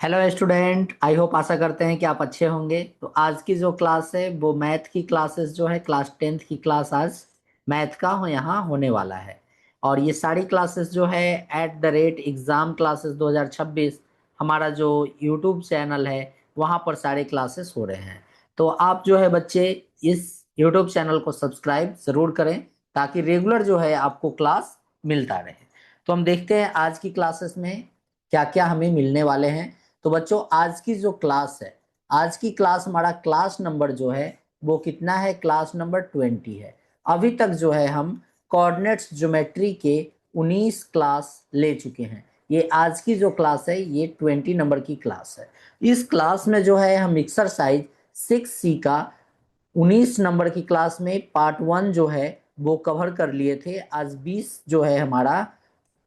Hello student, I hope आशा करते हैं कि आप अच्छे होंगे। तो आज की जो क्लास है वो मैथ की क्लासेस जो है क्लास 10th की क्लास आज मैथ का यहाँ होने वाला है। और ये सारी क्लासेस जो है @एग्ज़ाम क्लासेस 2026 हमारा जो यूट्यूब चैनल है वहाँ पर सारे क्लासेस हो रहे हैं। तो आप जो है बच्चे इस यूट्यूब चैनल को सब्सक्राइब ज़रूर करें ताकि रेगुलर जो है आपको क्लास मिलता रहे। तो हम देखते हैं आज की क्लासेस में क्या क्या हमें मिलने वाले हैं। तो बच्चों आज की जो क्लास है, आज की क्लास हमारा क्लास नंबर जो है वो कितना है, क्लास नंबर 20 है। अभी तक जो है हम कोऑर्डिनेट्स ज्योमेट्री के 19 क्लास ले चुके हैं। ये आज की जो क्लास है ये 20 नंबर की क्लास है। इस क्लास में जो है हम एक्सरसाइज 6C का 19 नंबर की क्लास में पार्ट 1 जो है वो कवर कर लिए थे। आज 20 जो है हमारा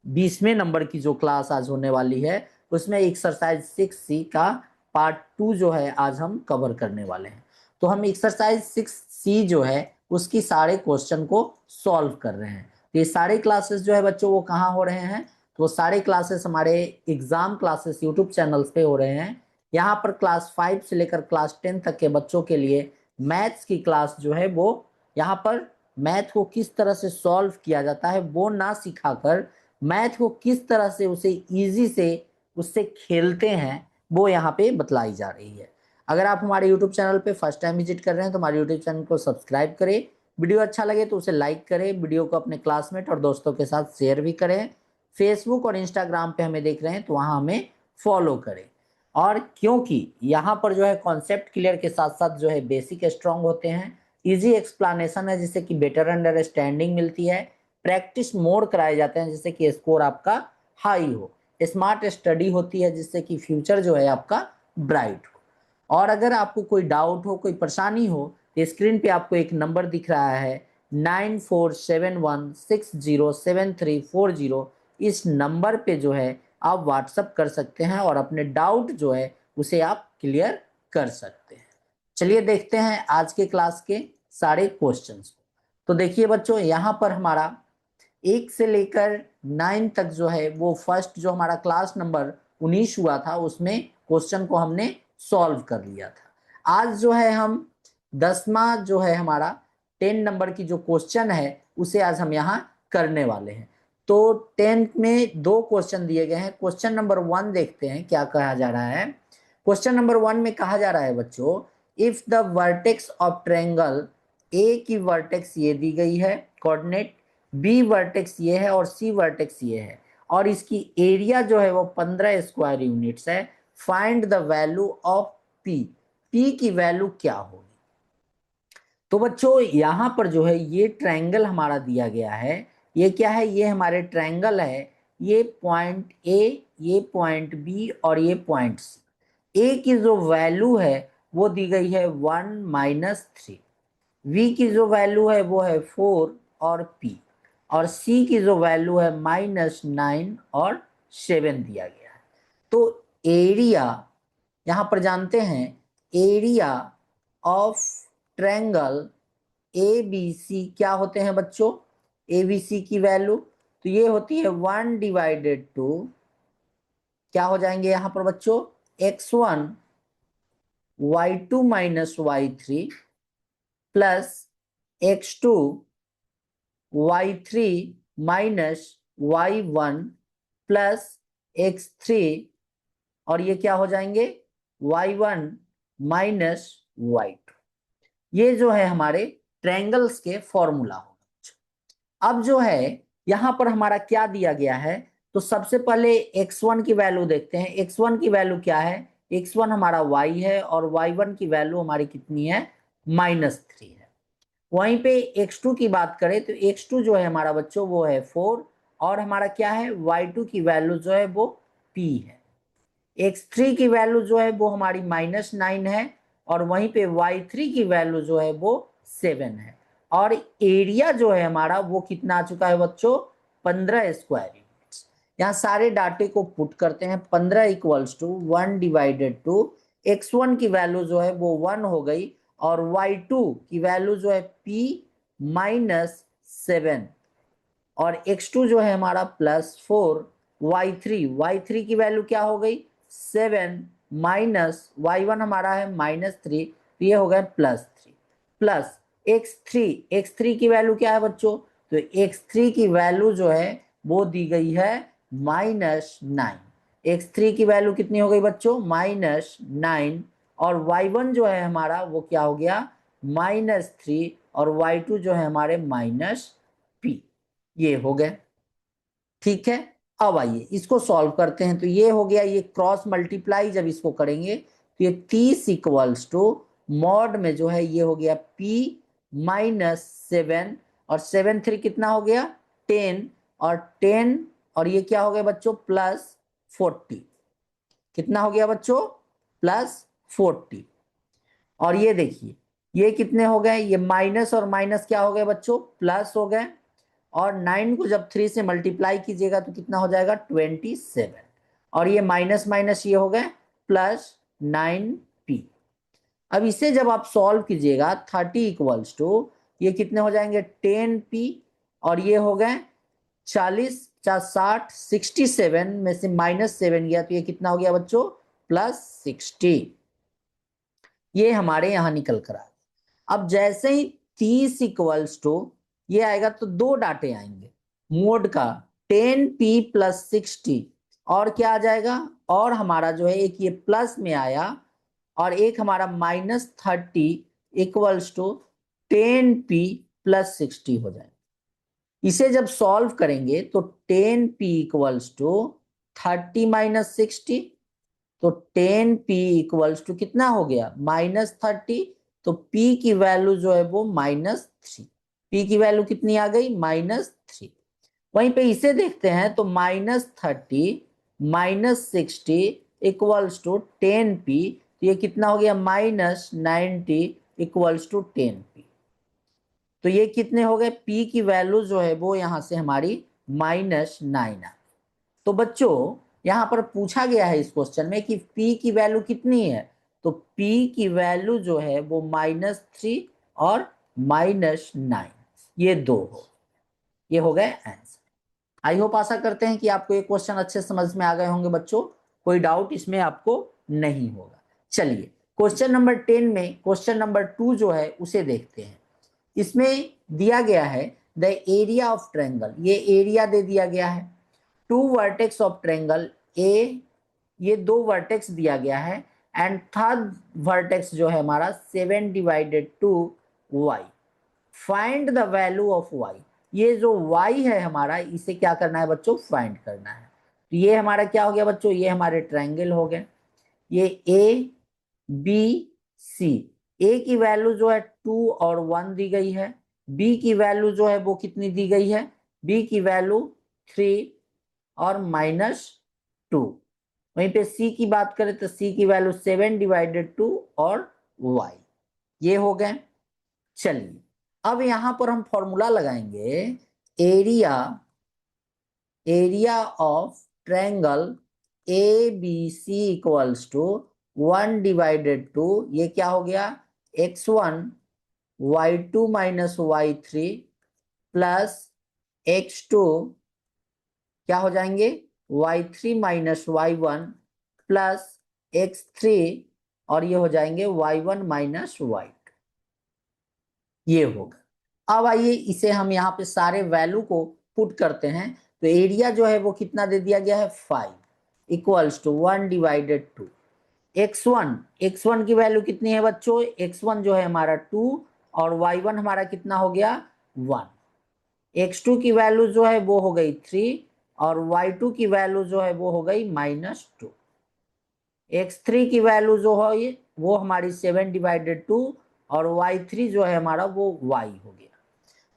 20वें नंबर की जो क्लास आज होने वाली है उसमें एक्सरसाइज 6C का पार्ट 2 जो है आज हम कवर करने वाले हैं। तो हम एक्सरसाइज 6C जो है उसकी सारे क्वेश्चन को सॉल्व कर रहे हैं। तो ये सारे क्लासेस जो है बच्चों वो कहाँ हो रहे हैं, तो वो सारे क्लासेस हमारे एग्जाम क्लासेस यूट्यूब चैनल्स पे हो रहे हैं। यहाँ पर क्लास 5 से लेकर क्लास 10 तक के बच्चों के लिए मैथ्स की क्लास जो है वो यहाँ पर मैथ को किस तरह से सॉल्व किया जाता है वो ना सिखाकर मैथ को किस तरह से उसे इजी से उससे खेलते हैं वो यहाँ पे बतलाई जा रही है। अगर आप हमारे यूट्यूब चैनल पे फर्स्ट टाइम विजिट कर रहे हैं तो हमारे यूट्यूब चैनल को सब्सक्राइब करें, वीडियो अच्छा लगे तो उसे लाइक करें, वीडियो को अपने क्लासमेट और दोस्तों के साथ शेयर भी करें। फेसबुक और इंस्टाग्राम पे हमें देख रहे हैं तो वहाँ हमें फॉलो करें। और क्योंकि यहाँ पर जो है कॉन्सेप्ट क्लियर के साथ साथ जो है बेसिक स्ट्रांग होते हैं, इजी एक्सप्लेनेशन है जिससे कि बेटर अंडरस्टैंडिंग मिलती है, प्रैक्टिस मोड कराए जाते हैं जिससे कि स्कोर आपका हाई हो, स्मार्ट स्टडी होती है जिससे कि फ्यूचर जो है आपका ब्राइट हो। और अगर आपको कोई डाउट हो, कोई परेशानी हो, तो स्क्रीन पे आपको एक नंबर दिख रहा है 9471607340। इस नंबर पे जो है आप व्हाट्सअप कर सकते हैं और अपने डाउट जो है उसे आप क्लियर कर सकते हैं। चलिए देखते हैं आज के क्लास के सारे क्वेश्चंस को। तो देखिए बच्चों यहाँ पर हमारा 1 से लेकर 9 तक जो है वो फर्स्ट जो हमारा क्लास नंबर 19 हुआ था उसमें क्वेश्चन को हमने सॉल्व कर लिया था। आज जो है हम 10वां जो है हमारा 10 नंबर की जो क्वेश्चन है उसे आज हम यहाँ करने वाले हैं। तो 10th में दो क्वेश्चन दिए गए हैं। क्वेश्चन नंबर 1 देखते हैं क्या कहा जा रहा है। क्वेश्चन नंबर 1 में कहा जा रहा है बच्चों, if the vertex of triangle ए की वर्टेक्स ये दी गई है कोऑर्डिनेट, बी वर्टेक्स ये है और सी वर्टेक्स ये है, और इसकी एरिया जो है वो 15 स्क्वायर यूनिट्स है। Find the value of P, P की वैल्यू क्या होगी। तो बच्चों यहां पर जो है ये ट्रायंगल हमारा दिया गया है। ये क्या है, ये हमारे ट्रायंगल है। ये पॉइंट ए, ये पॉइंट बी और ये पॉइंट सी। ए की जो वैल्यू है वो दी गई है 1 - 3, वी की जो वैल्यू है वो है 4 और पी, और सी की जो वैल्यू है -9 और 7 दिया गया है। तो एरिया यहां पर जानते हैं, area of triangle A B C क्या होते हैं बच्चों, ए बी सी की वैल्यू तो ये होती है 1/2, क्या हो जाएंगे यहाँ पर बच्चों, x1 y2 - y3 plus x2 y3 -y1 plus x3, और ये क्या हो जाएंगे y1 -y2। ये जो है हमारे ट्रायंगल्स के फॉर्मूला होगा। अब जो है यहां पर हमारा क्या दिया गया है, तो सबसे पहले x1 की वैल्यू देखते हैं। x1 की वैल्यू क्या है, x1 हमारा y है और y1 की वैल्यू हमारी कितनी है, -3 है। वहीं पे x2 की बात करें तो x2 जो है हमारा बच्चों वो है 4, और हमारा क्या है y2 की वैल्यू जो है वो p है। x3 की वैल्यू जो है वो हमारी -9 है, और वहीं पे y3 की वैल्यू जो है वो 7 है। और एरिया जो है हमारा वो कितना आ चुका है बच्चों, 15 स्क्वायर यूनिट्स। यहाँ सारे डाटे को पुट करते हैं। 15 = 1/2, x1 की वैल्यू जो है वो 1 हो गई, और y2 की वैल्यू जो है p -7, और x2 जो है हमारा +4, y3 की वैल्यू क्या हो गई 7 माइनस y1 हमारा है -3, तो ये हो गया +3 प्लस x3 की वैल्यू क्या है बच्चों, तो x3 की वैल्यू जो है वो दी गई है -9। x3 की वैल्यू कितनी हो गई बच्चों, -9, और y1 जो है हमारा वो क्या हो गया -3, और y2 जो है हमारे -p, ये हो गए। ठीक है, अब आइए इसको सॉल्व करते हैं। तो ये हो गया, ये क्रॉस मल्टीप्लाई जब इसको करेंगे तो ये 30 इक्वल्स टू मॉड में जो है ये हो गया p -7, और 7 3 कितना हो गया 10, और 10 और ये क्या हो गया बच्चों +40, कितना हो गया बच्चों +40। और ये देखिए ये कितने हो गए, ये माइनस और माइनस क्या हो गए बच्चों प्लस हो गए, और 9 को जब 3 से मल्टीप्लाई कीजिएगा तो कितना हो जाएगा 27, और ये माइनस माइनस ये हो गए +9p। अब इसे जब आप सॉल्व कीजिएगा 30 इक्वल्स टू ये कितने हो जाएंगे 10p, और ये हो गए 40 60 67 में से -7 गया तो ये कितना हो गया बच्चों +60। ये हमारे यहां निकल कर आया। अब जैसे ही 30 इक्वल्स टू ये आएगा तो दो डाटे आएंगे मोड का 10p + 60, और क्या आ जाएगा, और हमारा जो है एक ये प्लस में आया और एक हमारा -30 इक्वल्स टू 10p + 60 हो जाएगा। इसे जब सॉल्व करेंगे तो 10p इक्वल्स टू 30 - 60, तो 10p इक्वल्स टू कितना हो गया -30, तो p की वैल्यू जो है वो -3, p की वैल्यू कितनी आ गई -3। वहीं पे इसे देखते हैं तो -30 -60 इक्वल्स टू 10p, तो ये कितना हो गया -90 इक्वल्स टू 10p। तो ये कितने हो गए, p की वैल्यू जो है वो यहां से हमारी -9 आ। तो बच्चों यहां पर पूछा गया है इस क्वेश्चन में कि p की वैल्यू कितनी है, तो p की वैल्यू जो है वो -3 और -9, ये दो हो, ये हो गए आंसर। आई होप आशा करते हैं कि आपको ये क्वेश्चन अच्छे समझ में आ गए होंगे बच्चों, कोई डाउट इसमें आपको नहीं होगा। चलिए क्वेश्चन नंबर 10 में क्वेश्चन नंबर 2 जो है उसे देखते हैं। इसमें दिया गया है द एरिया ऑफ ट्रायंगल, ये एरिया दे दिया गया है। 2 वर्टेक्स ऑफ ट्रायंगल ए, ये 2 वर्टेक्स दिया गया है, एंड थर्ड वर्टेक्स जो है हमारा 7/2y, find the value of y। ये जो y है हमारा इसे क्या करना है बच्चों फाइंड करना है। तो ये हमारा क्या हो गया बच्चों, ये हमारे ट्रायंगल हो गए, ये a b c, a की वैल्यू जो है 2 और 1 दी गई है, b की वैल्यू जो है वो कितनी दी गई है, b की वैल्यू 3 और -2। वहीं पे c की बात करें तो c की वैल्यू 7/2 और y, ये हो गए। चलिए अब यहां पर हम फॉर्मूला लगाएंगे, area area of triangle A B C equals to 1/2, ये क्या हो गया x1 y2 - y3 plus x2 क्या हो जाएंगे y3 - y1 प्लस x3, और ये हो जाएंगे y1 - y2, ये होगा। अब आइए इसे हम यहाँ पे सारे वैल्यू को पुट करते हैं। तो एरिया जो है वो कितना दे दिया गया है 5 इक्वल्स टू 1/2। x1 की वैल्यू कितनी है बच्चों, x1 जो है हमारा 2 और y1 हमारा कितना हो गया 1। x2 की वैल्यू जो है वो हो गई 3 और y2 की वैल्यू जो है वो हो गई -2। x3 की वैल्यू जो है वो हमारी 7/2 और y3 जो है हमारा वो y हो गया।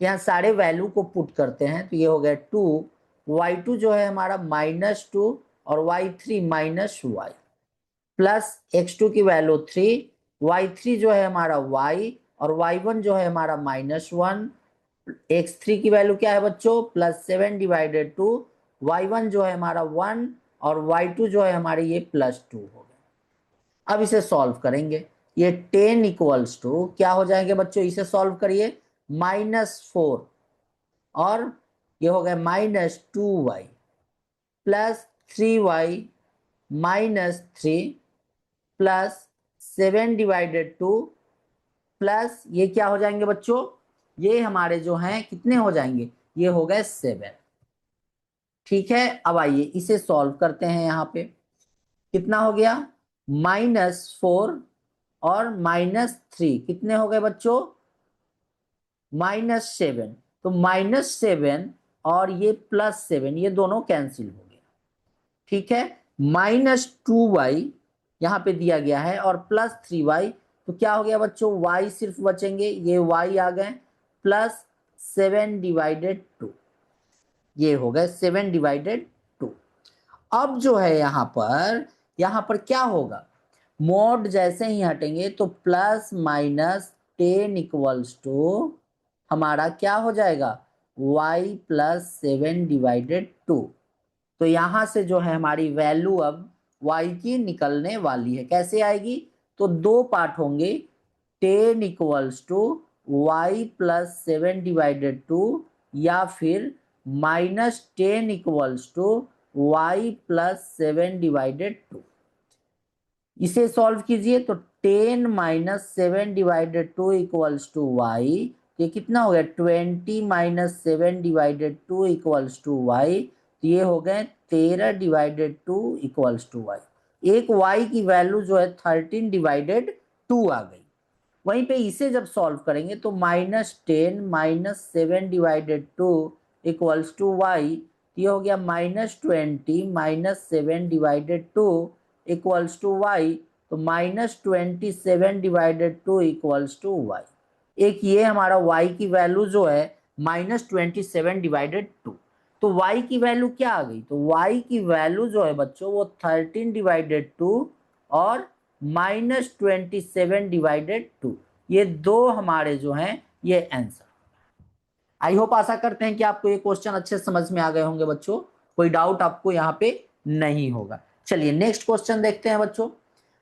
यहाँ सारे वैल्यू को पुट करते हैं तो ये हो गया 2, y2 जो है हमारा -2 और y3 -y, प्लस x2 की वैल्यू 3, y3 जो है हमारा y और y1 जो है हमारा -1, x3 की वैल्यू क्या है बच्चों +7/2, y1 जो है हमारा 1 और y2 जो है हमारे ये +2 हो गया। अब इसे सॉल्व करेंगे, ये 10 इक्वल्स टू क्या हो जाएंगे बच्चों, इसे सॉल्व करिए -4 और ये हो गया -2y plus 3y -3 plus 7/2 plus ये क्या हो जाएंगे बच्चों, ये हमारे जो हैं कितने हो जाएंगे, ये हो गए 7। ठीक है, अब आइए इसे सॉल्व करते हैं। यहाँ पे कितना हो गया, -4 और -3 कितने हो गए बच्चों, -7। तो -7 और ये +7 ये दोनों कैंसिल हो गया। ठीक है, -2y यहाँ पे दिया गया है और +3y, तो क्या हो गया बच्चों, y सिर्फ बचेंगे, ये y आ गए, +7/2 ये हो गए 7/2। अब जो है यहाँ पर क्या होगा, मोड जैसे ही हटेंगे तो ±10 = हमारा क्या हो जाएगा, y +7/2। तो यहां से जो है हमारी वैल्यू अब y की निकलने वाली है। कैसे आएगी, तो दो पार्ट होंगे, 10 = y +7/2 या फिर -10 = y +7/2। इसे सॉल्व कीजिए तो 10 - 7/2 = y, ये कितना हो गया, 20 - 7/2 = y, तो ये हो गए 13/2 = y। एक y की वैल्यू जो है 13/2 आ गई। वहीं पे इसे जब सॉल्व करेंगे तो -10 - 7/2 = y, ये हो गया -20 - 7/2 = y, तो -27/2 = y। एक ये हमारा y की वैल्यू जो है -27/2, तो y की वैल्यू क्या आ गई, तो y की वैल्यू जो है बच्चों वो 13/2 और -27/2, ये दो हमारे जो हैं ये आंसर। आई होप आशा करते हैं कि आपको ये क्वेश्चन अच्छे समझ में आ गए होंगे बच्चों, कोई डाउट आपको यहाँ पे नहीं होगा। चलिए नेक्स्ट क्वेश्चन देखते हैं बच्चों।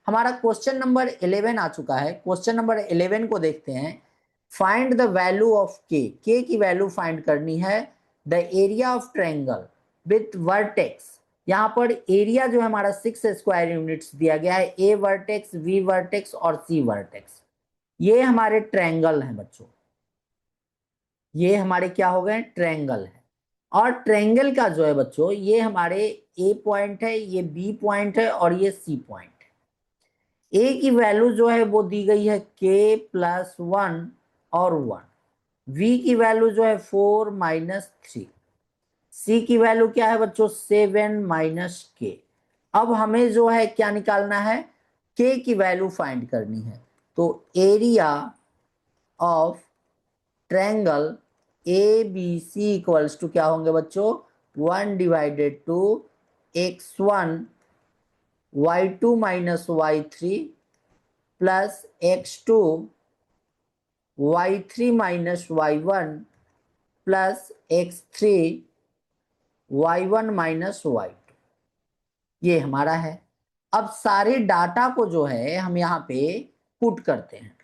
हमारा क्वेश्चन नंबर 11 आ चुका है। क्वेश्चन नंबर 11 को देखते हैं। फाइंड द वैल्यू ऑफ के की वैल्यू फाइंड करनी है। The area of triangle with vertex, यहाँ पर एरिया जो है हमारा 6 स्क्वायर यूनिट्स दिया गया है, ए वर्टेक्स, बी वर्टेक्स और सी वर्टेक्स। ये हमारे ट्रायंगल हैं बच्चों, ये हमारे क्या हो गए, ट्रायंगल है। और ट्रायंगल का जो है बच्चों ये हमारे ए पॉइंट है, ये बी पॉइंट है और ये सी पॉइंट है। ए की वैल्यू जो है वो दी गई है k+1 और 1। v की वैल्यू जो है 4 - 3। सी की वैल्यू क्या है बच्चों, 7 - k। अब हमें जो है क्या निकालना है, k की वैल्यू फाइंड करनी है। तो area of triangle A B C equals to क्या होंगे बच्चों, 1/2 x1 y2 - y3 plus x2 y3 - y1 plus x3 y1 - y2, ये हमारा है। अब सारे डाटा को जो है हम यहाँ पे पुट करते हैं।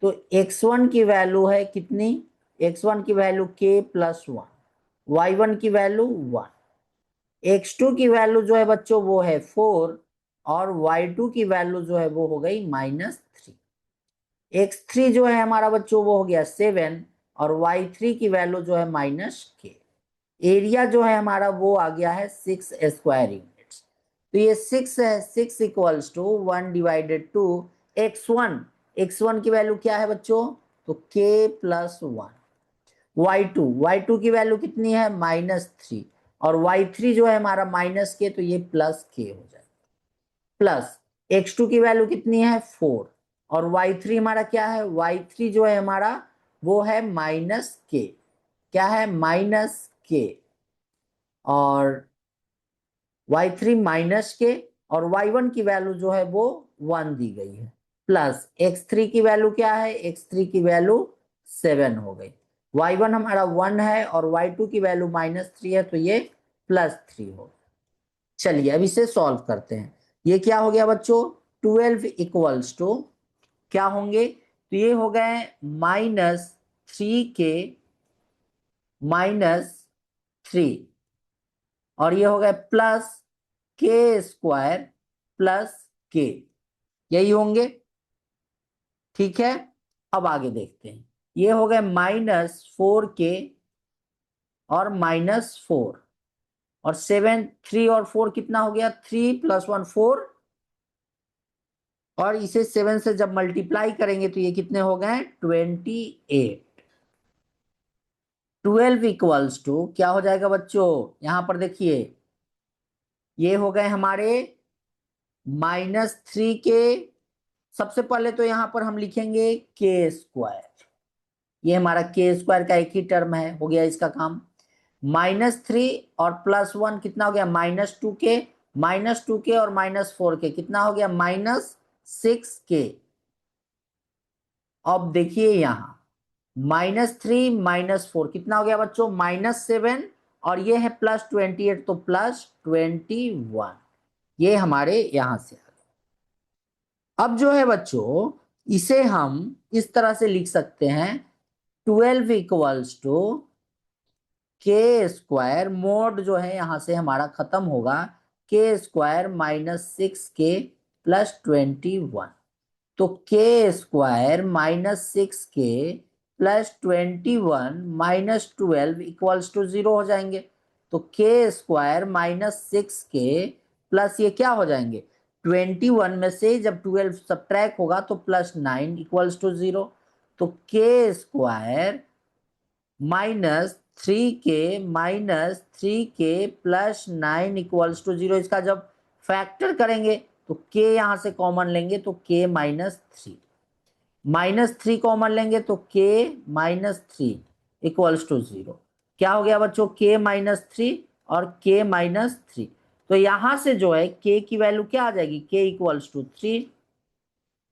तो x1 की वैल्यू है कितनी, x1 की वैल्यू k+1, y1 की वैल्यू 1, x2 की वैल्यू जो है बच्चों वो है 4 और y2 की वैल्यू जो है वो हो गई -3। x3 जो है हमारा बच्चों वो हो गया 7 और y3 की वैल्यू जो है -k। एरिया जो है हमारा वो आ गया है 6 स्क्वायर यूनिट्स। तो ये 6 है, 6 = 1/2 x1, x1 की वैल्यू क्या है बच्चों, तो k+1, y2 की वैल्यू कितनी है -3 और y3 जो है हमारा -k, तो ये +k हो जाएगा। प्लस x2 की वैल्यू कितनी है 4 और y3 हमारा क्या है, y3 जो है हमारा वो है -k, क्या है -k, और y3 -k और y1 की वैल्यू जो है वो 1 दी गई है। प्लस x3 की वैल्यू क्या है, x3 की वैल्यू 7 हो गई। y1 हमारा 1 है और y2 की वैल्यू -3 है, तो ये +3 हो। चलिए अब इसे सॉल्व करते हैं। ये क्या हो गया बच्चों, 12 = क्या होंगे, तो ये हो गए -3k -3 और ये हो गए +k² प्लस के, यही होंगे। ठीक है, अब आगे देखते हैं। ये हो गए -4k और -4, और 7, 3 और 4 कितना हो गया, 3 + 1 4, और इसे 7 से जब मल्टीप्लाई करेंगे तो ये कितने हो गए, 28। 12 इक्वल्स टू क्या हो जाएगा बच्चों, यहां पर देखिए, ये हो गए हमारे -3k। सबसे पहले तो यहां पर हम लिखेंगे k², ये हमारा k² का एक ही टर्म है, हो गया इसका काम। -3 और +1 कितना हो गया, -2k, -2k और -4k कितना हो गया, -6k। अब देखिए यहां -3 -4 कितना हो गया बच्चों, -7, और ये है +28 तो +21, ये हमारे यहां से आ गया। अब जो है बच्चों, इसे हम इस तरह से लिख सकते हैं, 12 इक्वल्स टू k², मोड जो है यहां से हमारा खत्म होगा, k² -6k +21, तो k² -6k +21 -12 इक्वल्स टू 0 हो जाएंगे। तो k² -6k प्लस ये क्या हो जाएंगे, 21 में से जब 12 सब्ट्रैक्ट होगा तो +9 इक्वल्स टू 0। तो k² -3k +9 इक्वल्स टू 0, इसका जब फैक्टर करेंगे तो k यहां से कॉमन लेंगे तो k -3, -3 कॉमन लेंगे तो k -3 इक्वल्स टू 0। क्या हो गया बच्चों, k -3 और k -3, तो यहां से जो है k की वैल्यू क्या आ जाएगी, k इक्वल्स टू 3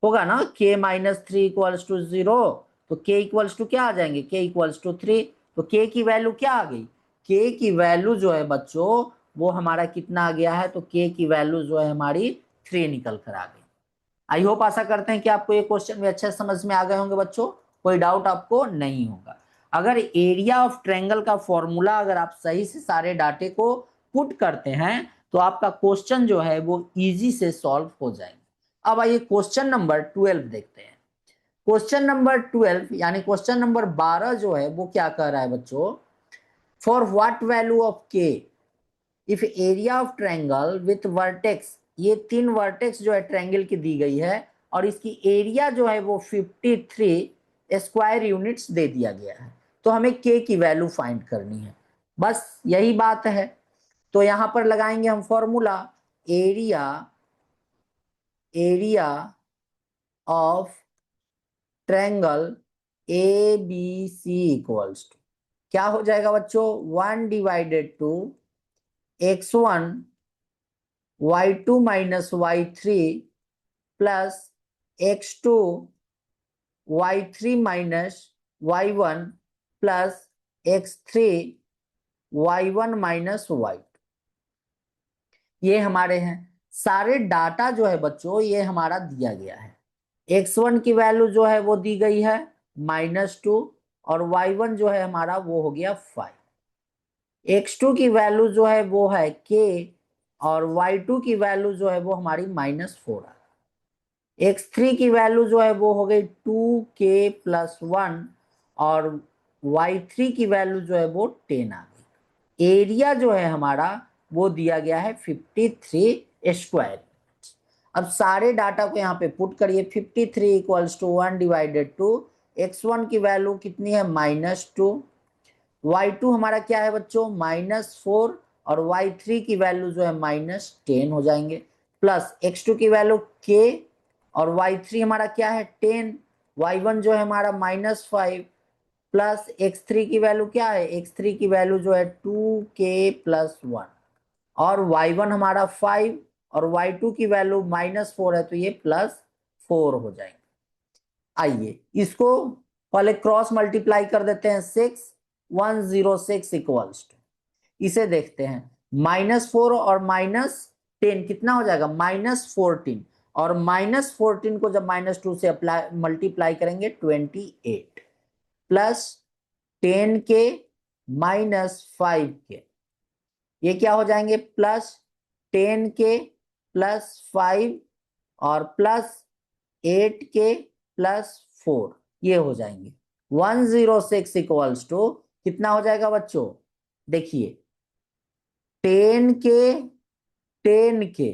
होगा ना, k -3 इक्वल्स टू 0, तो k इक्वल्स टू क्या आ जाएंगे, k इक्वल्स टू 3। तो k की वैल्यू क्या आ गई, k की वैल्यू जो है बच्चों वो हमारा कितना आ गया है, तो k की वैल्यू जो है हमारी 3 निकल कर आ गई। आई होप, आशा करते हैं कि आपको ये क्वेश्चन भी अच्छे समझ में आ गए होंगे बच्चों, कोई डाउट आपको नहीं होगा। अगर एरिया ऑफ ट्रायंगल का फॉर्मूला अगर आप सही से सारे डाटे को पुट करते हैं तो आपका क्वेश्चन जो है वो इजी से सॉल्व हो जाएंगे। अब आइए क्वेश्चन नंबर 12 देखते हैं। क्वेश्चन नंबर 12 यानी क्वेश्चन नंबर 12 जो है वो क्या कह रहा है बच्चों, फॉर व्हाट वैल्यू ऑफ के if area of triangle with vertex, ये 3 वर्टेक्स जो है ट्रायंगल की दी गई है और इसकी एरिया जो है वो 53 स्क्वायर यूनिट्स दे दिया गया है, तो हमें के की वैल्यू फाइंड करनी है, बस यही बात है। तो यहां पर लगाएंगे हम formula, area area of triangle A B C equals to क्या हो जाएगा बच्चों, 1/2 x1 y2 - y3 plus x2 y3 - y1 plus x3 y1 - y2, ये हमारे हैं सारे डाटा जो है बच्चों, ये हमारा दिया गया है। x1 की वैल्यू जो है वो दी गई है -2, और y1 जो है हमारा वो हो गया 5, x2 की वैल्यू जो है वो है k, और y2 की वैल्यू जो है वो हमारी -4 है। x3 की वैल्यू जो है वो हो गई 2k + 1, और y3 की वैल्यू जो है वो 10 आ गई। एरिया जो है हमारा वो दिया गया है 53 स्क्वायर। अब सारे डाटा को यहाँ पे पुट करिए, 53 इक्वल्स टू 1/2, x1 की वैल्यू कितनी है -2, y2 हमारा क्या है बच्चों -4, और y3 की वैल्यू जो है -10 हो जाएंगे, प्लस x2 की वैल्यू k, और y3 हमारा क्या है 10, y1 जो है हमारा -5, प्लस x3 की वैल्यू क्या है, x3 की वैल्यू जो है 2k + 1, और y1 हमारा 5, और y2 की वैल्यू -4 है तो ये +4 हो जाएंगे। आइए इसको पहले क्रॉस मल्टीप्लाई कर देते हैं, 6 106 इक्वल्स टू, इसे देखते हैं, -4 और -10 कितना हो जाएगा, -14, और -14 को जब -2 से अप्लाई मल्टीप्लाई करेंगे 28, प्लस 10k -5k, ये क्या हो जाएंगे, +10k प्लस 5 और प्लस 8k प्लस 4, ये हो जाएंगे 106 इक्वल्स टू कितना हो जाएगा बच्चों? देखिए 10k 10k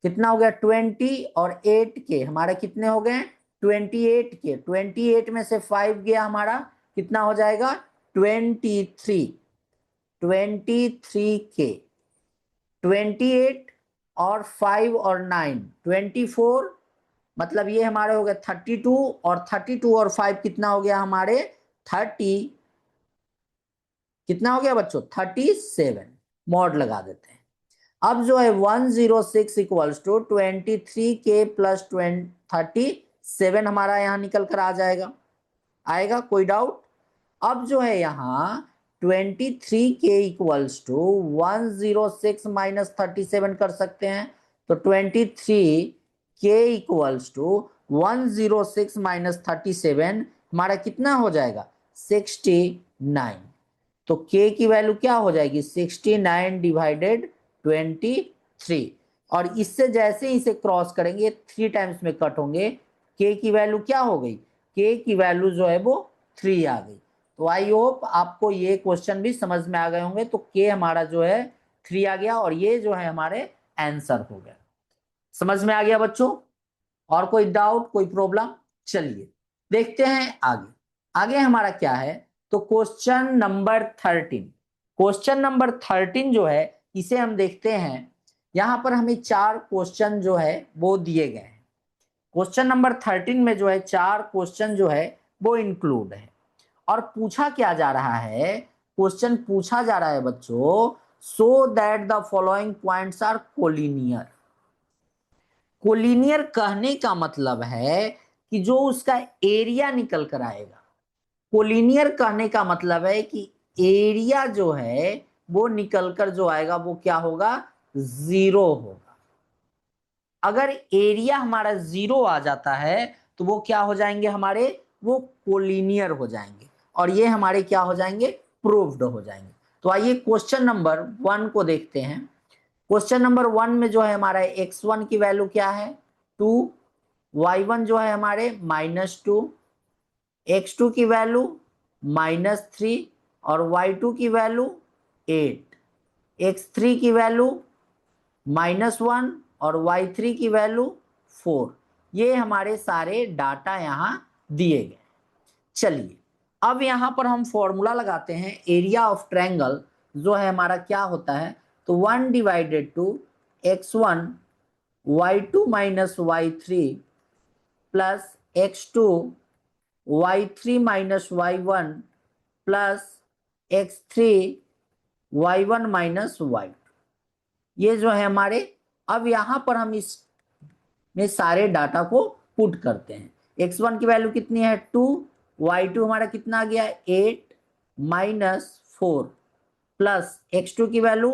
कितना हो गया 20 और 8k हमारे कितने हो गए 28k। 28 में से 5 गया हमारा कितना हो जाएगा 23 23k। 28 और 5 और 9 24, मतलब ये हमारे हो गए 32 और 32 और 5 कितना हो गया हमारे 30, कितना हो गया बच्चों 37। मॉड लगा देते हैं। अब जो है 106 इक्वल्स टू 23k प्लस 37 हमारा यहां निकल कर आ जाएगा। आएगा कोई डाउट? अब जो है यहाँ 23k इक्वल्स टू 106 माइनस 37 कर सकते हैं, तो 23k इक्वल्स टू 106 माइनस 37 हमारा कितना हो जाएगा 69। तो k की वैल्यू क्या हो जाएगी 69 डिवाइडेड 23। और इससे जैसे ही इसे क्रॉस करेंगे 3 टाइम्स में कट होंगे, k की वैल्यू क्या हो गई k की वैल्यू जो है वो 3 आ गई। तो आई होप आपको ये क्वेश्चन भी समझ में आ गए होंगे। तो k हमारा जो है 3 आ गया और ये जो है हमारे आंसर हो गया। समझ में आ गया बच्चों? और कोई डाउट कोई प्रॉब्लम? चलिए देखते हैं आगे। आगे हमारा क्या है, तो क्वेश्चन नंबर 13। क्वेश्चन नंबर 13 जो है इसे हम देखते हैं। यहां पर हमें 4 क्वेश्चन जो है वो दिए गए हैं। क्वेश्चन नंबर 13 में जो है 4 क्वेश्चन जो है वो इंक्लूड है। और पूछा क्या जा रहा है, क्वेश्चन पूछा जा रहा है बच्चों, so that the following points are collinear. Collinear कहने का मतलब है कि जो उसका एरिया निकल कर आएगा। कोलिनियर कहने का मतलब है कि एरिया जो है वो निकल कर जो आएगा वो क्या होगा 0 होगा। अगर एरिया हमारा 0 आ जाता है तो वो क्या हो जाएंगे हमारे, वो कोलिनियर हो जाएंगे और ये हमारे क्या हो जाएंगे प्रूव्ड हो जाएंगे। तो आइए क्वेश्चन नंबर 1 को देखते हैं। क्वेश्चन नंबर 1 में जो है हमारा x1 की वैल्यू क्या है 2, y1 जो है हमारे -2, x2 की वैल्यू -3 और y2 की वैल्यू 8, x3 की वैल्यू -1 और y3 की वैल्यू 4। ये हमारे सारे डाटा यहाँ दिए गए। चलिए अब यहाँ पर हम फॉर्मूला लगाते हैं। एरिया ऑफ ट्रायंगल जो है हमारा क्या होता है, तो 1 divided two x1 y2 minus y3 plus x2 y3 minus y1 plus x3 y1 minus y2। ये जो है हमारे, अब यहां पर हम इस में सारे डाटा को पुट करते हैं। x1 की वैल्यू कितनी है 2, y2 हमारा कितना आ गया 8 माइनस 4 प्लस x2 की वैल्यू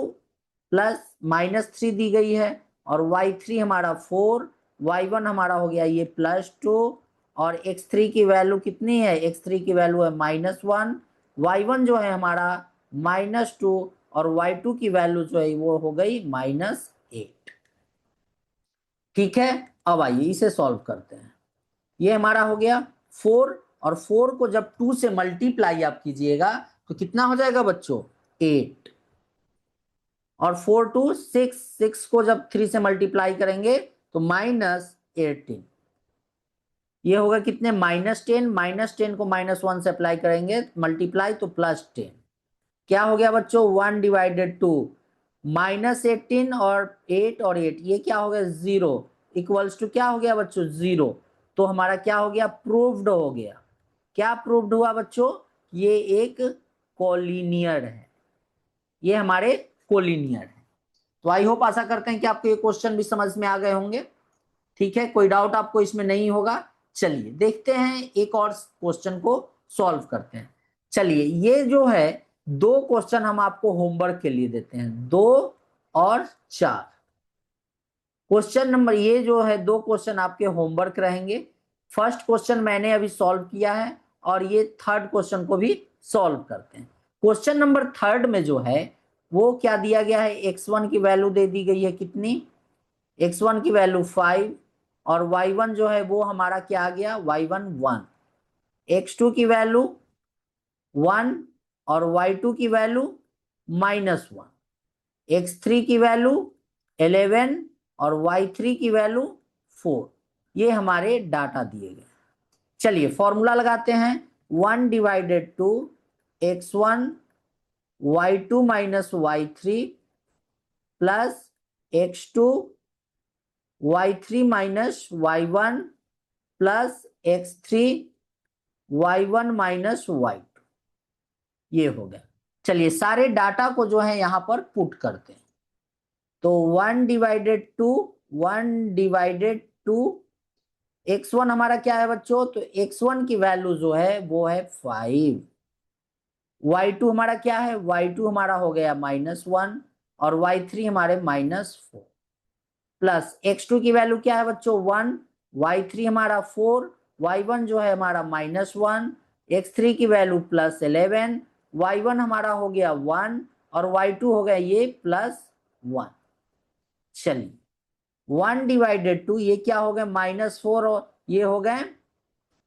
प्लस -3 दी गई है और y3 हमारा 4, y1 हमारा हो गया ये +2 और x3 की वैल्यू कितनी है, x3 की वैल्यू है -1, y1 जो है हमारा -2 और y2 की वैल्यू जो है वो हो गई -8। ठीक है, अब आइए इसे सॉल्व करते हैं। ये हमारा हो गया 4 और 4 को जब 2 से मल्टीप्लाई आप कीजिएगा तो कितना हो जाएगा बच्चों 8 और 4 2 6, 6 को जब 3 से मल्टीप्लाई करेंगे तो -18। ये होगा कितने -10, -10 को -1 से अप्लाई करेंगे मल्टीप्लाई तो +10। क्या हो गया बच्चों 1 डिवाइडेड 2 -18 और 8 और 8 ये क्या हो गया 0 इक्वल्स टू क्या हो गया बच्चों 0। तो हमारा क्या हो गया प्रूव्ड हो गया। क्या प्रूव्ड हुआ बच्चों, ये एक कोलिनियर है, ये हमारे कोलिनियर है। तो आई होप आशा करते हैं कि आपको ये क्वेश्चन भी समझ में आ गए होंगे। ठीक है, कोई डाउट आपको इसमें नहीं होगा। चलिए देखते हैं एक और क्वेश्चन को सॉल्व करते हैं। चलिए ये जो है 2 क्वेश्चन हम आपको होमवर्क के लिए देते हैं, 2 और 4 क्वेश्चन नंबर। ये जो है 2 क्वेश्चन आपके होमवर्क रहेंगे। फर्स्ट क्वेश्चन मैंने अभी सॉल्व किया है और ये थर्ड क्वेश्चन को भी सॉल्व करते हैं। क्वेश्चन नंबर 3 में जो है वो क्या दिया गया है, x1 की वैल्यू दे दी गई है कितनी x1 की वैल्यू 5 और y1 जो है वो हमारा क्या आ गया, y1 1, x2 की वैल्यू 1 और y2 की वैल्यू -1, x3 की वैल्यू 11 और y3 की वैल्यू 4। ये हमारे डाटा दिए गए। चलिए फॉर्मूला लगाते हैं। 1/2 x1 y2 minus y3 plus x2 y3 minus y1 plus x3 y1 minus y2। ये हो गया। चलिए सारे डाटा को जो है यहां पर पुट करते हैं। तो 1/2 x1 हमारा क्या है बच्चों, तो x1 की वैल्यू जो है वो है 5। y2 हमारा क्या है, y2 हमारा हो गया -1 और y3 हमारे -4 प्लस x2 की वैल्यू क्या है बच्चों 1, y3 हमारा 4, y1 जो है हमारा -1, x3 की वैल्यू +11, y1 हमारा हो गया 1 और y2 हो गया ये +1। चलिए 1/2 ये क्या हो गया -4 और ये हो गए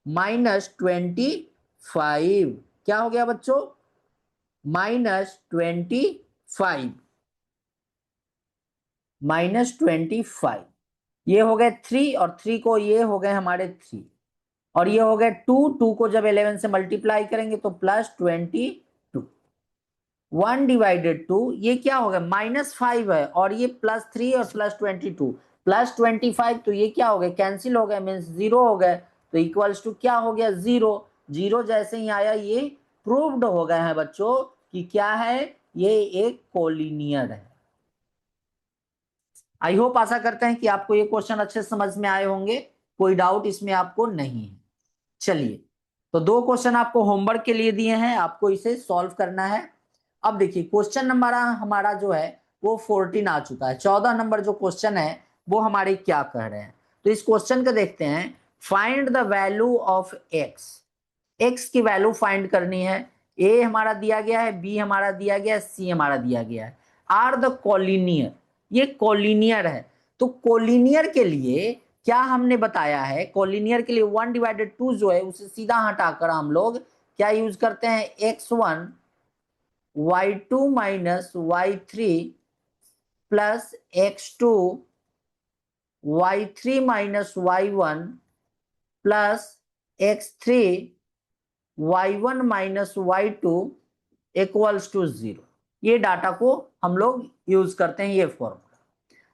-25। क्या हो गया बच्चों, -25, -25। ये हो गए 3 और 3 को ये हो गए हमारे 3 और ये हो गए 2 को जब 11 से मल्टीप्लाई करेंगे तो +22। 1/2 ये क्या हो गया -5 है और ये +3 और +22 +25, तो ये क्या हो गया कैंसिल हो गया, मीन्स 0 हो गए। तो इक्वल्स टू क्या हो गया 0। 0 जैसे ही आया ये प्रूव्ड हो गए हैं बच्चों कि क्या है, ये एक कोलिनियर है। आई होप आशा करते हैं कि आपको ये क्वेश्चन अच्छे समझ में आए होंगे, कोई डाउट इसमें आपको नहीं है। चलिए तो 2 क्वेश्चन आपको होमवर्क के लिए दिए हैं, आपको इसे सॉल्व करना है। अब देखिए क्वेश्चन नंबर हमारा जो है वो 14 आ चुका है। 14 नंबर जो क्वेश्चन है वो हमारे क्या कह रहे हैं, तो इस क्वेश्चन को देखते हैं। Find the value of x, x की वैल्यू फाइंड करनी है। ए हमारा दिया गया है, बी हमारा दिया गया है, सी हमारा दिया गया है। आर द कोलिनियर, ये कोलिनियर है। तो कोलिनियर के लिए क्या हमने बताया है, कोलिनियर के लिए 1/2 जो है उसे सीधा हटाकर हम लोग क्या यूज करते हैं, x1 y2 minus y3 plus x2 y3 minus y1 plus x3 y1 minus y2 equals to 0। ये डाटा को हम लोग यूज करते हैं, ये फॉर्मूला।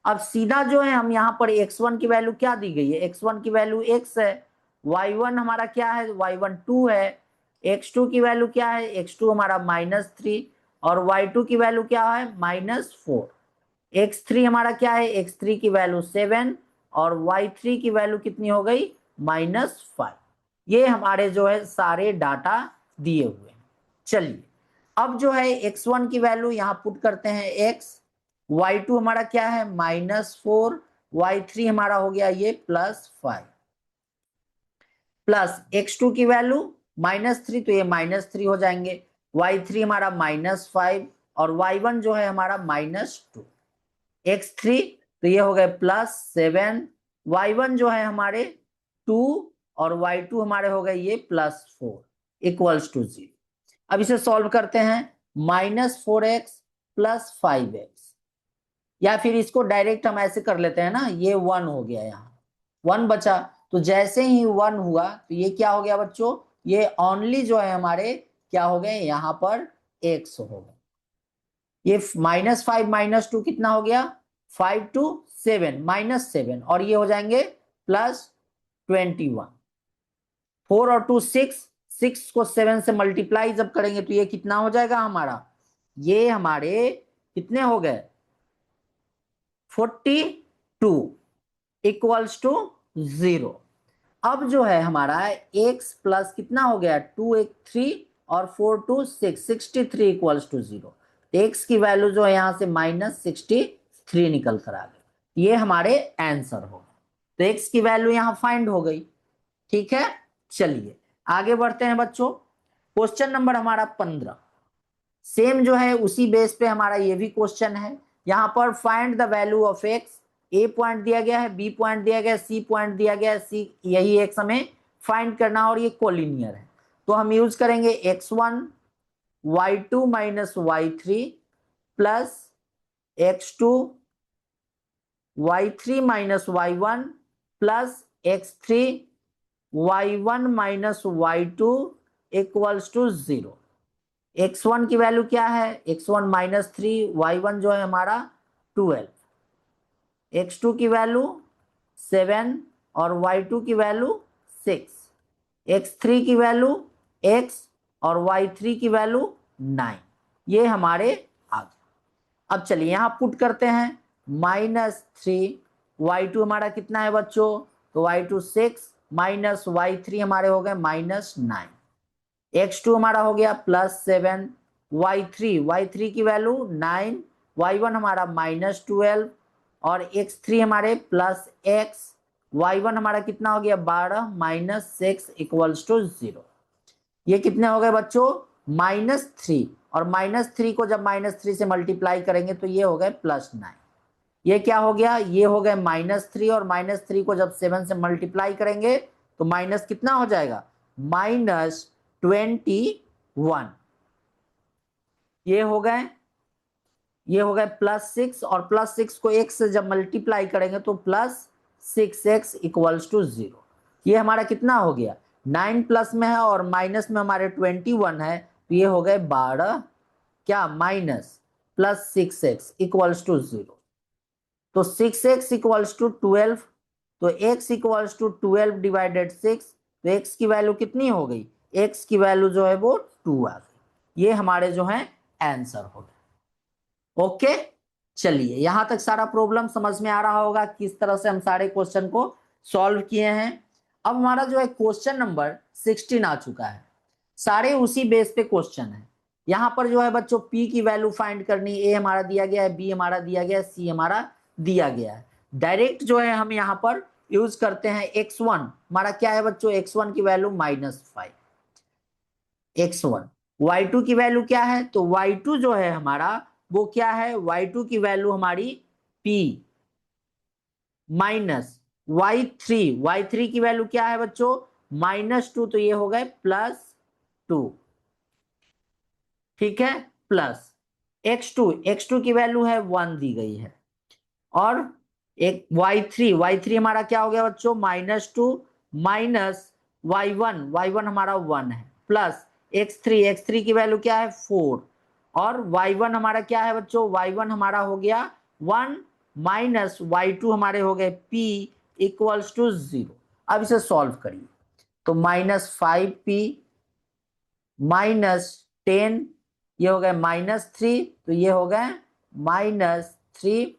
अब सीधा जो है हम यहाँ पर x1 की वैल्यू क्या दी गई है, x1 की वैल्यू x है, y1 हमारा क्या है, y1 2 है, x2 की वैल्यू क्या है, x2 हमारा -3 और y2 की वैल्यू क्या है -4, x3 हमारा क्या है, x3 की वैल्यू 7 और y3 की वैल्यू कितनी हो गई -5। ये हमारे जो है सारे डाटा दिए हुए हैं। चलिए अब जो है x1 की वैल्यू यहां पुट करते हैं x, y2 हमारा क्या है -4, y3 हमारा हो गया ये +5 प्लस x2 की वैल्यू -3 तो ये -3 हो जाएंगे, y3 हमारा -5 और y1 जो है हमारा -2, x3 तो ये हो गए +7, y1 जो है हमारे 2 और y2 हमारे हो गए ये +4 इक्वल्स टू 0। अब इसे सॉल्व करते हैं, -4x प्लस 5x, या फिर इसको डायरेक्ट हम ऐसे कर लेते हैं ना, ये 1 हो गया, यहाँ 1 बचा। तो जैसे ही 1 हुआ तो ये क्या हो गया बच्चों, ये ओनली जो है हमारे क्या हो गए यहाँ पर x हो गए। ये -5 -2 कितना हो गया, 5 to 7 -7 और ये हो जाएंगे +21। 4 और 2 6, 6 को 7 से मल्टीप्लाई जब करेंगे तो ये कितना हो जाएगा हमारा, ये हमारे कितने हो गए 42 इक्वल्स टू 0। अब जो है हमारा x प्लस कितना हो गया 2 एक 3 और 4 2 6, 63 इक्वल्स टू 0। x की वैल्यू जो है यहां से -63 निकल कर आ गई, ये हमारे आंसर हो गए। तो x की वैल्यू यहां फाइंड हो गई। ठीक है, चलिए आगे बढ़ते हैं बच्चों। क्वेश्चन नंबर हमारा 15 सेम जो है उसी बेस पे हमारा ये भी क्वेश्चन है। यहां पर find the value of x A point दिया गया है, बी पॉइंट दिया गया है, सी पॉइंट दिया गया है, सी यही एक्स हमें फाइंड करना है और ये कोलिनियर है। तो हम यूज करेंगे x1 y2 minus y3 plus x2 y3 minus y1 plus x3 y1 minus y2 equals to 0। x1 की वैल्यू क्या है, x1 माइनस 3, y1 जो है हमारा 12, x2 की वैल्यू 7 और y2 की वैल्यू 6, x3 की वैल्यू x और y3 की वैल्यू 9। ये हमारे आ गए। अब चलिए यहां पुट करते हैं, -3 y2 हमारा कितना है बच्चों, तो y2 6 माइनस y3 हमारे हो गए -9, x2 हमारा हो गया +7, y3 की वैल्यू 9, y1 हमारा -12 और x3 हमारे +x, y1 हमारा कितना हो गया 12 माइनस 6 इक्वल्स टू 0। ये कितने हो गए बच्चों, -3, और -3 को जब -3 से मल्टीप्लाई करेंगे तो ये हो गए +9। ये क्या हो गया, ये हो गए -3 और -3 को जब 7 से मल्टीप्लाई करेंगे तो माइनस कितना हो जाएगा, -21। ये हो गए +6 और +6 को x से जब मल्टीप्लाई करेंगे तो +6x इक्वल्स टू 0। ये हमारा कितना हो गया, 9 प्लस में है और माइनस में हमारे 21 है, तो ये हो गए 12 क्या माइनस +6x इक्वल्स टू 0। तो 6x इक्वल्स टू 12, तो x इक्वल्स टू 12 डिवाइडेड 6, तो x की वैल्यू कितनी हो गई, x की वैल्यू जो है वो 2 आ गई। ये हमारे जो है आंसर हो गए। ओके, चलिए यहां तक सारा प्रॉब्लम समझ में आ रहा होगा किस तरह से हम सारे क्वेश्चन को सॉल्व किए हैं। अब हमारा जो है क्वेश्चन नंबर 16 आ चुका है, सारे उसी बेस पे क्वेश्चन है। यहां पर जो है बच्चों p की वैल्यू फाइंड करनी, a हमारा दिया गया है, b हमारा दिया गया है, c हमारा दिया गया है। डायरेक्ट जो है हम यहाँ पर यूज करते हैं x1, हमारा क्या है बच्चों, x1 की वैल्यू -5, x1, y2 की वैल्यू क्या है, तो y2 जो है हमारा वो क्या है, y2 की वैल्यू हमारी p माइनस y3 की वैल्यू क्या है बच्चों, -2, तो ये हो गए +2, ठीक है, प्लस x2 की वैल्यू है 1 दी गई है, और एक y3 हमारा क्या हो गया बच्चों, -2 माइनस y1 हमारा 1 है, प्लस x3 की वैल्यू क्या है 4, और y1 हमारा क्या है बच्चों, y1 हमारा हो गया 1 माइनस y2 हमारे हो गए p इक्वल्स टू 0। अब इसे सॉल्व करिए, तो -5p -10, ये हो गए -3, तो ये हो गए -3,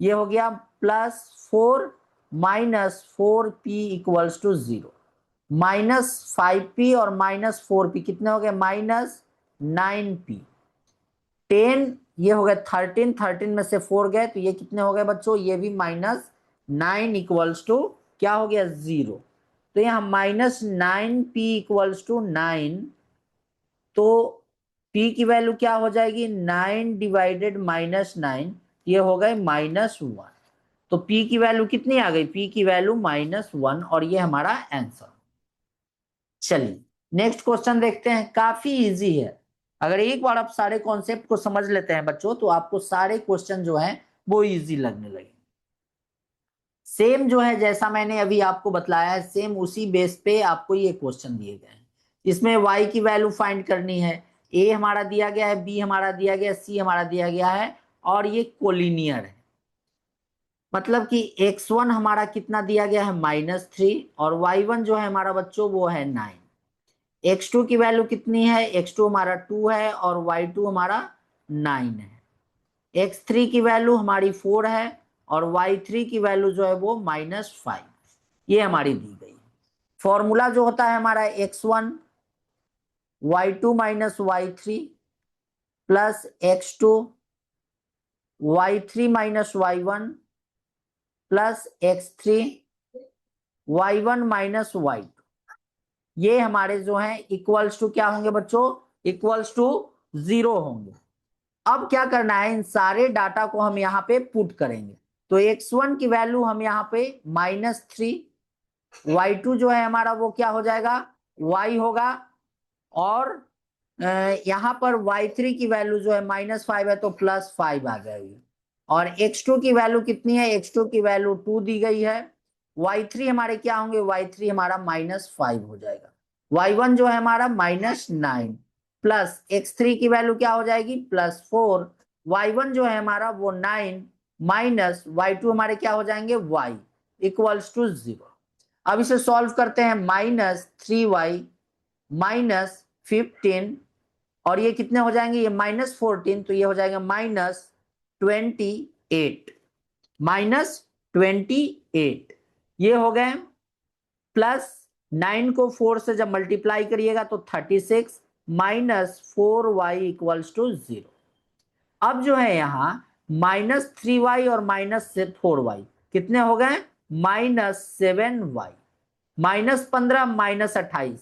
ये हो गया +4 -4p इक्वल्स टू 0, -5p और -4p कितने हो गए, -9p, 10, ये हो गए 13 में से 4 गए तो ये कितने हो गए बच्चों, ये भी -9 इक्वल्स टू क्या हो गया 0। तो यहाँ -9p इक्वल्स टू 9, तो p की वैल्यू क्या हो जाएगी, 9 डिवाइडेड -9, ये हो गए -1, तो p की वैल्यू कितनी आ गई, p की वैल्यू -1, और ये हमारा आंसर। चलिए नेक्स्ट क्वेश्चन देखते हैं, काफी इजी है। अगर एक बार आप सारे कॉन्सेप्ट को समझ लेते हैं बच्चों तो आपको सारे क्वेश्चन जो हैं वो इजी लगने लगे। सेम जो है जैसा मैंने अभी आपको बतलाया है, सेम उसी बेस पे आपको ये क्वेश्चन दिए गए हैं। इसमें y की वैल्यू फाइंड करनी है, a हमारा दिया गया है, b हमारा दिया गया है, c हमारा दिया गया है, और ये कोलिनियर है, मतलब कि x1 हमारा कितना दिया गया है -3, और y1 जो है हमारा बच्चों वो है 9, x2 की वैल्यू कितनी है, x2 हमारा 2 है और y2 हमारा 9 है, x3 की वैल्यू हमारी 4 है और y3 की वैल्यू जो है वो -5, ये हमारी दी गई। फॉर्मूला जो होता है हमारा x1 y2 minus y3 plus x2 y3 minus y1 plus x3 y1 minus y2, ये हमारे जो है इक्वल्स टू क्या होंगे बच्चों, इक्वल्स टू 0 होंगे। अब क्या करना है, इन सारे डाटा को हम यहाँ पे पुट करेंगे, तो x1 की वैल्यू हम यहाँ पे -3, y2 जो है हमारा वो क्या हो जाएगा, y होगा, और यहाँ पर y3 की वैल्यू जो है -5 है तो +5 आ जाएगी। और x2 की वैल्यू कितनी है, x2 की वैल्यू 2 दी गई है। y3 हमारे क्या होंगे, y3 हमारा -5 हो जाएगा। y1 जो है हमारा -9 प्लस x3 की वैल्यू क्या हो जाएगी, +4। y1 जो है हमारा वो 9 माइनस y2 हमारे क्या हो जाएंगे, y इक्वल्स टू 0। अब इसे सॉल्व करते हैं, -3y -15, और ये कितने हो जाएंगे, ये -14, तो ये हो जाएगा -28, -28 ये हो गए। प्लस 9 को 4 से जब मल्टीप्लाई करिएगा तो 36 -4y इक्वल्स टू 0। अब जो है यहाँ -3y और -4y कितने हो गए, -7y, -15 -28,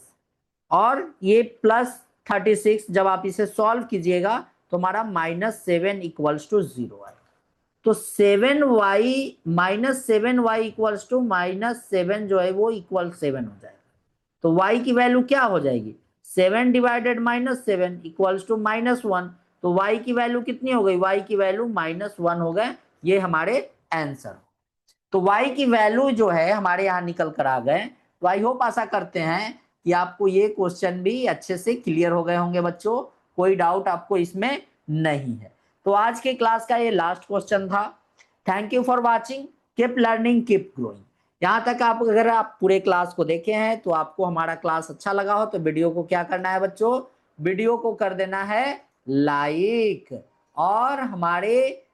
और ये +36, जब आप इसे सॉल्व कीजिएगा तो हमारा -7 इक्वल्स टू 0 आएगा। तो 7y -7y इक्वल्स टू -7 जो है वो इक्वल 7 हो जाएगा। तो y की वैल्यू क्या हो जाएगी, 7 डिवाइडेड -7 इक्वल्स टू -1। तो y की वैल्यू कितनी हो गई, y की वैल्यू -1 हो गए। ये हमारे आंसर। तो y की वैल्यू जो है हमारे यहाँ निकल कर आ गए। तो आई होप आशा करते हैं कि आपको ये क्वेश्चन भी अच्छे से क्लियर हो गए होंगे बच्चों, कोई डाउट आपको इसमें नहीं है। तो आज के क्लास का ये लास्ट क्वेश्चन था। Thank you for watching, keep learning keep growing. यहाँ तक आप अगर आप पूरे क्लास को देखे हैं तो आपको हमारा क्लास अच्छा लगा हो तो वीडियो को क्या करना है बच्चों, वीडियो को कर देना है लाइक, और हमारे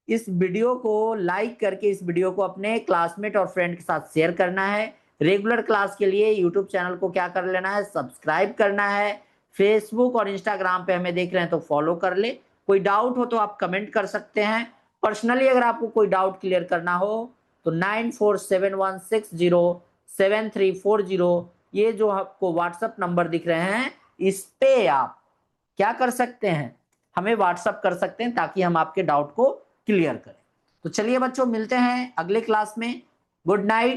इस वीडियो को लाइक करके इस वीडियो को अपने क्लासमेट और फ्रेंड के साथ शेयर करना है। रेगुलर क्लास के लिए यूट्यूब चैनल को क्या कर लेना है, सब्सक्राइब करना है। फेसबुक और इंस्टाग्राम पे हमें देख रहे हैं तो फॉलो कर ले। कोई डाउट हो तो आप कमेंट कर सकते हैं। पर्सनली अगर आपको कोई डाउट क्लियर करना हो तो 9471607340 ये जो आपको व्हाट्सएप नंबर दिख रहे हैं इस पे आप क्या कर सकते हैं, हमें व्हाट्सएप कर सकते हैं ताकि हम आपके डाउट को क्लियर करें। तो चलिए बच्चों, मिलते हैं अगले क्लास में। Good night.